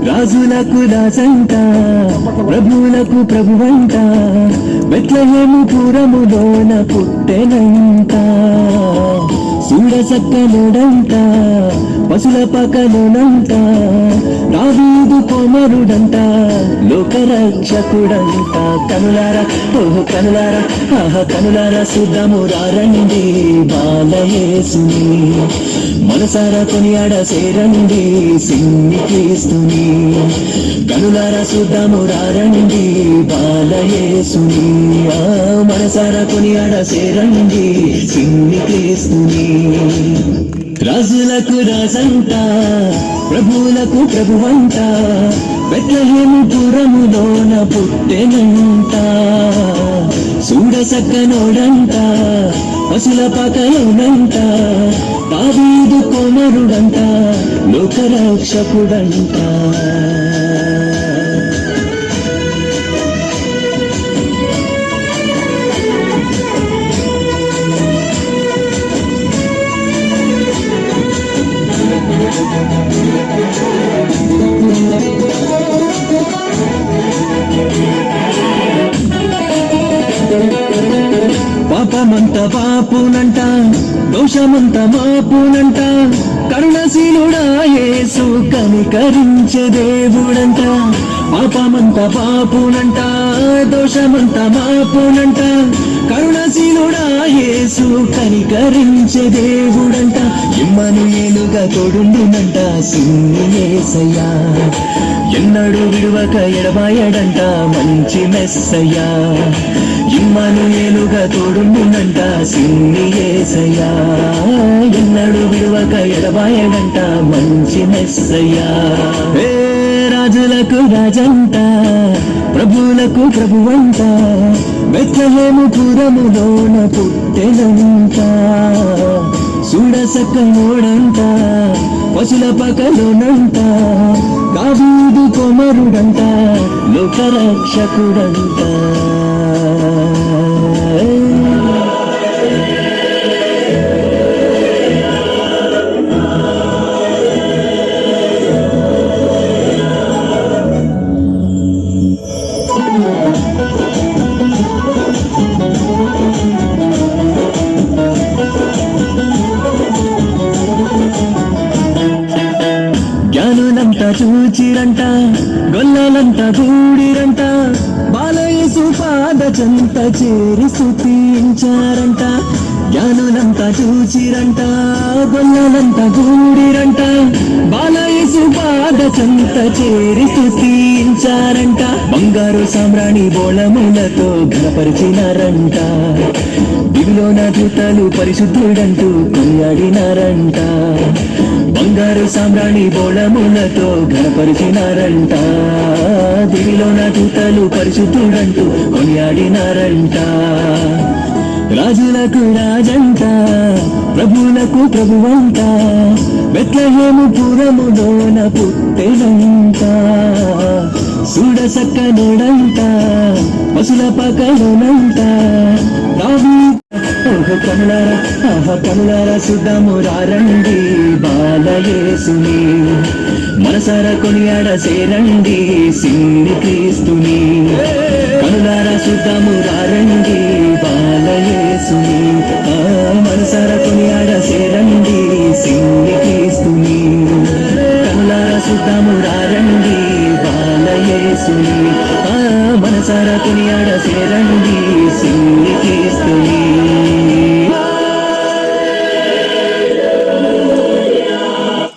రాజులకు రాజంట ప్రభువులకు ప్రభువంట బెత్లెహేము పురములోన పుట్టెనంట సూరసక్కనుడంట పశుల పకనునంట దావీదు కుమారుడంట లోకరక్షకుడంట కనులారా ఓహో కనులారా ఆహా కనులారా సుద్దము రండి బాలయేసుని మనసారా కొనియాడ సేరండి సిన్ని క్రీస్తుని కనులారా సుద్దము రండి బాలయేసుని మనసారా కొనియాడ సేరండి సిన్ని క్రీస్తుని రాజులకు రాజంట ప్రభువులకు ప్రభువంట బెత్లెహేము పురములోన పుట్టెనంట సూడసక్కనోడంట పశుల పకలోనంట దావీదు కుమారుడంట లోకరక్షకుడంట పాపమంత పాపునంట దోషమంత మాపునంట కరుణశీలుడా యేసు కనికరించే దేవుడంట పాపమంత పాపునంట దోషమంత మాపునంట కరుణశీలుడా యేసు కనికరించే దేవుడంట ఇమ్మనుయేలుగా తోడుండునంట సిన్ని యేసయ్యా ఎన్నడూ విడువక ఎడబాయడంట మంచి మెస్సయ్యా ఇమ్మనుయేలుగా తోడుండునంట సిన్ని యేసయ్యా ఎన్నడూ విడువక ఎడబాయడంట మంచి మెస్సయ్యా ఏ రాజులకు రాజంట ప్రభువులకు ప్రభువంట బెత్లెహేము పురములోన పుట్టెనంట సూడసక్కనోడంట పశుల పకలోనంట దావీదు కుమారుడంట లోకరక్షకుడంట జ్ఞానులంతా చూచిరంట గొల్లలంతా కూడిరంట బాలయేసు పాద చెంత చేరి స్తుతించారంట జ్ఞానులంతా చూచిరంట గొల్లలంతా కూడిరంట బాలయేసు పాద చెంత చేరి స్తుతించారంట బంగారు సామ్రాణి బోళములతో ఘనపరిచినారంట దివిలోన దూతలు పరిశుద్ధుడంటూ కొనియాడినారంట బంగారు సామ్రాణి బోళములతో ఘనపరిచినారంట దివిలోన దూతలు పరిశుద్ధుడంటూ కొనియాడినారంట రాజులకు రాజంట ప్రభువులకు ప్రభువంట బెత్లెహేము పురములోన పుట్టెనంట సూడసక్కనోడంట పశుల పకలోనంట ఓహో కనులారా ఆహా కనులారా సుద్దము రండి బాలయేసుని మనసారా కొనియాడ సేరండి సిన్ని క్రీస్తుని కనులారా సుద్దము రండి బాలయేసుని మనసారా కొనియాడ సేరండి సిన్ని క్రీస్తుని కనులారా సుద్దము రండి బాలయేసుని మనసారా కొనియాడ సేరండి సిన్ని క్రీస్తుని